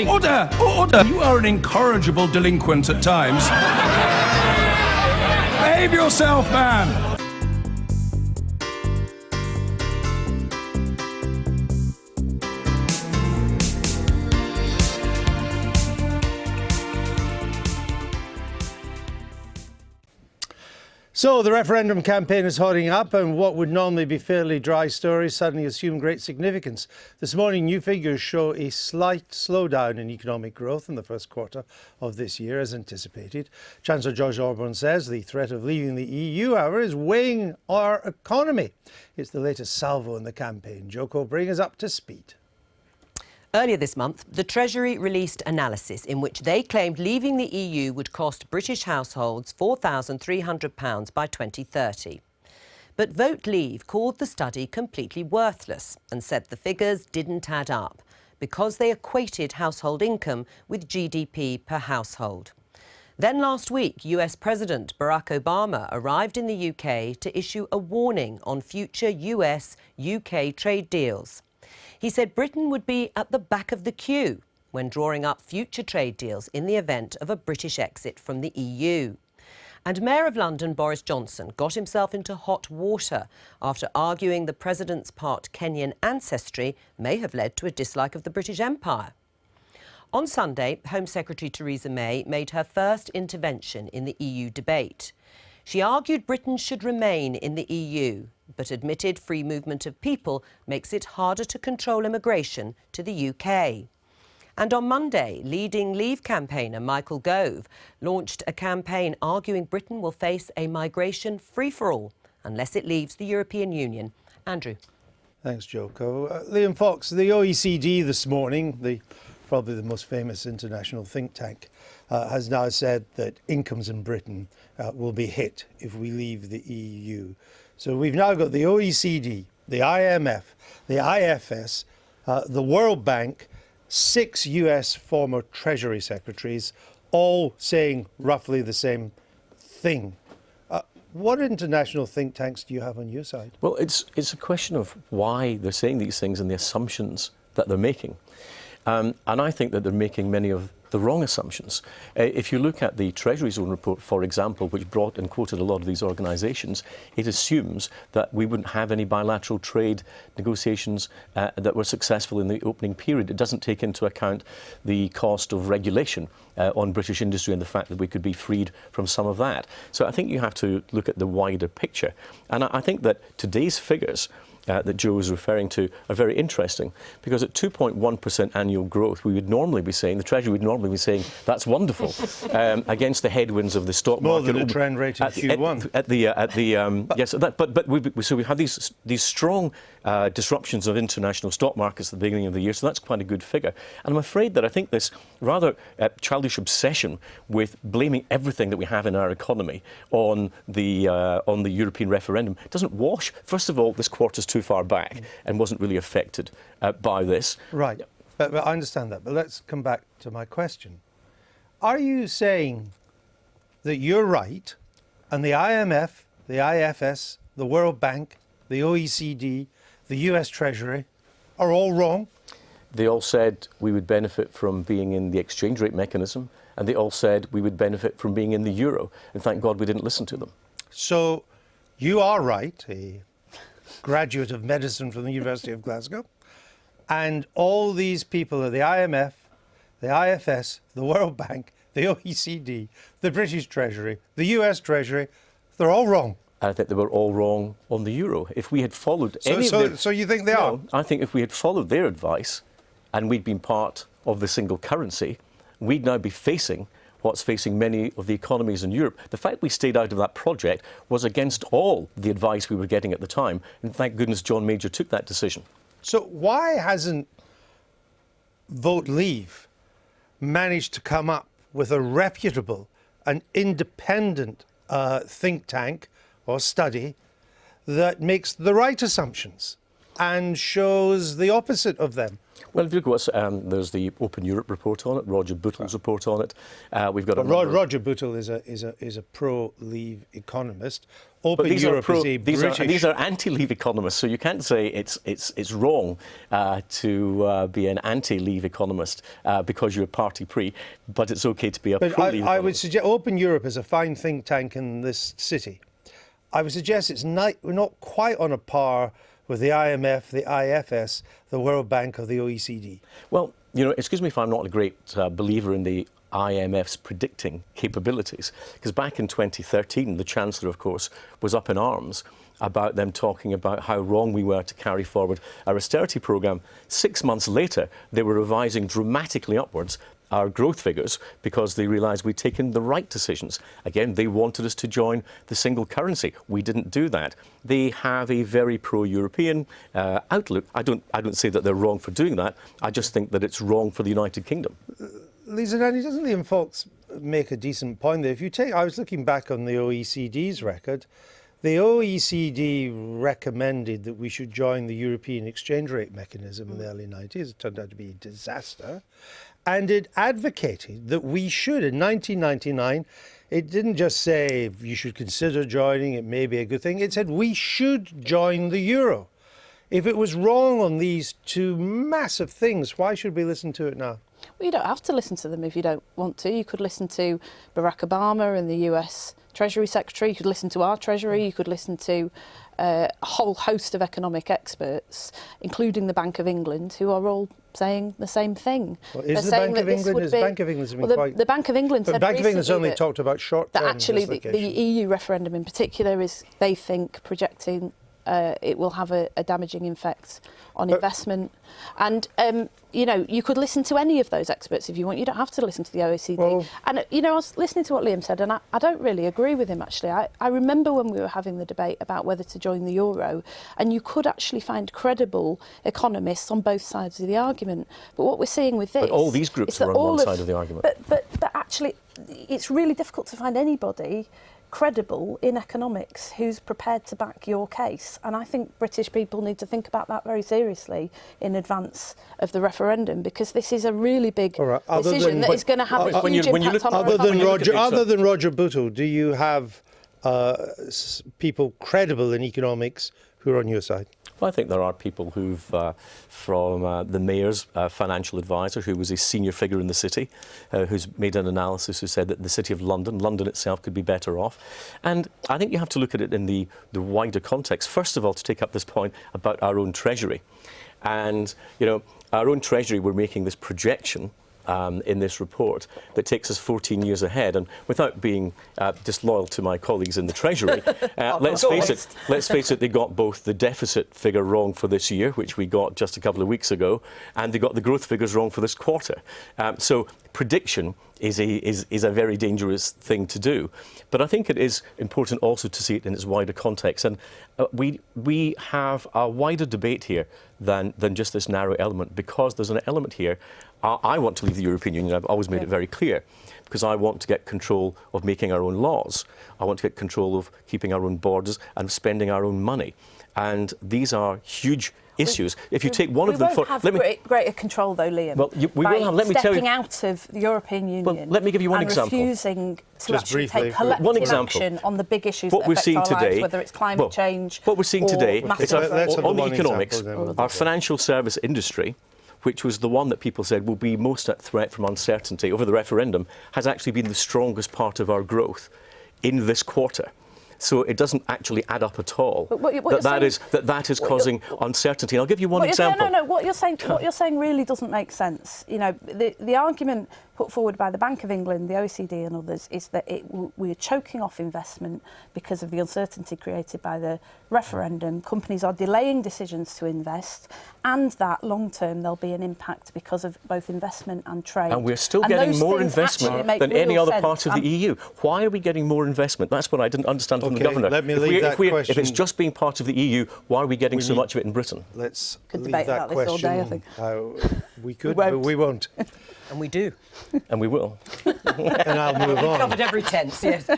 Order! Order! You are an incorrigible delinquent at times. Behave yourself, man! So the referendum campaign is hotting up, and what would normally be fairly dry stories suddenly assume great significance. This morning, new figures show a slight slowdown in economic growth in the first quarter of this year, as anticipated. Chancellor George Osborne says the threat of leaving the EU, however, is weighing our economy. It's the latest salvo in the campaign. Joko, bring us up to speed. Earlier this month, the Treasury released analysis in which they claimed leaving the EU would cost British households £4,300 by 2030. But Vote Leave called the study completely worthless and said the figures didn't add up because they equated household income with GDP per household. Then last week, US President Barack Obama arrived in the UK to issue a warning on future US-UK trade deals. He said Britain would be at the back of the queue when drawing up future trade deals in the event of a British exit from the EU. And Mayor of London Boris Johnson got himself into hot water after arguing the president's part Kenyan ancestry may have led to a dislike of the British Empire. On Sunday, Home Secretary Theresa May made her first intervention in the EU debate. She argued Britain should remain in the EU, but admitted free movement of people makes it harder to control immigration to the UK. And on Monday, leading Leave campaigner Michael Gove launched a campaign arguing Britain will face a migration free-for-all unless it leaves the European Union. Andrew. Thanks, Joko. Liam Fox, the OECD this morning, probably the most famous international think tank, has now said that incomes in Britain will be hit if we leave the EU. So we've now got the OECD, the IMF, the IFS, the World Bank, 6 US former Treasury secretaries, all saying roughly the same thing. What international think tanks do you have on your side? Well, it's a question of why they're saying these things and the assumptions that they're making. And I think that they're making many of the wrong assumptions. If you look at the Treasury's own report, for example, which brought and quoted a lot of these organisations, it assumes that we wouldn't have any bilateral trade negotiations that were successful in the opening period. It doesn't take into account the cost of regulation on British industry and the fact that we could be freed from some of that. So I think you have to look at the wider picture. And I think that today's figures that Joe was referring to are very interesting, because at 2.1% annual growth, we would normally be saying, the Treasury would normally be saying, that's wonderful, against the headwinds of the stock market. More than a trend rate in Q1. Yes, but we've had these strong disruptions of international stock markets at the beginning of the year, so that's quite a good figure. And I'm afraid that I think this rather childish obsession with blaming everything that we have in our economy on the European referendum doesn't wash. First of all, this quarter's too far back and wasn't really affected by this. Right, but I understand that. But let's come back to my question. Are you saying that you're right and the IMF, the IFS, the World Bank, the OECD, the US Treasury are all wrong? They all said we would benefit from being in the exchange rate mechanism, and they all said we would benefit from being in the euro. And thank God we didn't listen to them. So you are right, a graduate of medicine from the University of Glasgow, and all these people are the IMF, the IFS, the World Bank, the OECD, the British Treasury, the US Treasury, they're all wrong. I think they were all wrong on the euro. If we had followed So you think they are? I think if we had followed their advice and we'd been part of the single currency, we'd now be facing what's facing many of the economies in Europe. The fact we stayed out of that project was against all the advice we were getting at the time. And thank goodness John Major took that decision. So why hasn't Vote Leave managed to come up with a reputable and independent think tank or study that makes the right assumptions and shows the opposite of them? Well, if you look at what's, there's the Open Europe report on it, Roger Bootle's report on it. We've got Roger Bootle is a pro-Leave economist. Open But these Europe is a British... these are anti-Leave economists, so you can't say it's wrong to be an anti-Leave economist because you're party pre, but it's okay to be a pro-Leave I would economist. suggest Open Europe is a fine think tank in this city. I would suggest we're not quite on a par with the IMF, the IFS, the World Bank or the OECD. Well, you know, excuse me if I'm not a great believer in the IMF's predicting capabilities, because back in 2013, the Chancellor, of course, was up in arms about them talking about how wrong we were to carry forward our austerity programme. 6 months later, they were revising dramatically upwards our growth figures because they realised we'd taken the right decisions. Again, they wanted us to join the single currency. We didn't do that. They have a very pro-European outlook. I don't say that they're wrong for doing that. I just think that it's wrong for the United Kingdom. Lisa Nanny, doesn't Liam Fox make a decent point there? If you take, I was looking back on the OECD's record. The OECD recommended that we should join the European exchange rate mechanism in the early 90s. It turned out to be a disaster. And it advocated that we should. In 1999, it didn't just say you should consider joining, it may be a good thing. It said we should join the euro. If it was wrong on these two massive things, why should we listen to it now? Well, you don't have to listen to them if you don't want to. You could listen to Barack Obama and the US Treasury Secretary. You could listen to our Treasury. You could listen to a whole host of economic experts, including the Bank of England, who are all saying the same thing. Well, is the Bank of England? The Bank of England's been quite... The Bank of England said the Bank of England's only that, talked about short-term that actually the EU referendum in particular is, they think, projecting it will have a damaging effect on investment. And, you know, you could listen to any of those experts if you want. You don't have to listen to the OECD. Well, and, you know, I was listening to what Liam said, and I don't really agree with him, actually. I remember when we were having the debate about whether to join the euro, and you could actually find credible economists on both sides of the argument. But what we're seeing with this... But all these groups are on one side of the argument. But actually, it's really difficult to find anybody credible in economics who's prepared to back your case, and I think British people need to think about that very seriously in advance of the referendum, because this is a really big decision that is going to have a huge impact on our economy. Other than Roger Bootle, do you have people credible in economics who are on your side? Well, I think there are people who've, from the Mayor's financial advisor, who was a senior figure in the city, who's made an analysis who said that the City of London itself could be better off. And I think you have to look at it in the wider context. First of all, to take up this point about our own Treasury. And, you know, our own Treasury, we're making this projection in this report that takes us 14 years ahead. And without being disloyal to my colleagues in the Treasury, let's face it, they got both the deficit figure wrong for this year, which we got just a couple of weeks ago, and they got the growth figures wrong for this quarter. So prediction is a very dangerous thing to do. But I think it is important also to see it in its wider context. And we have a wider debate here than just this narrow element, because there's an element here. I want to leave the European Union. I've always made it very clear, because I want to get control of making our own laws. I want to get control of keeping our own borders and spending our own money. And these are huge issues. If you take one of them, greater control, though, Liam. Well, we will have. Let me tell you. Stepping out of the European Union. Well, let me give you one example. Refusing to actually take collective action on the big issues that affect our lives, whether it's climate change. What we're seeing today is on economics, example, our financial service industry, which was the one that people said will be most at threat from uncertainty over the referendum, has actually been the strongest part of our growth in this quarter. So it doesn't actually add up at all. That is causing uncertainty. I'll give you one example. No. What you're saying really doesn't make sense. You know, the argument put forward by the Bank of England, the OECD and others is that we're choking off investment because of the uncertainty created by the referendum. Companies are delaying decisions to invest, and that long-term there'll be an impact because of both investment and trade. And we're still getting more investment than any other part of the EU. Why are we getting more investment? That's what I didn't understand from the Governor. Let me leave that question. If it's just being part of the EU, why are we getting so much of it in Britain? Let's could leave debate that about this all day, I question. think. We could, but we won't. And we do. And we will. And I'll move on. Covered every tense, yes.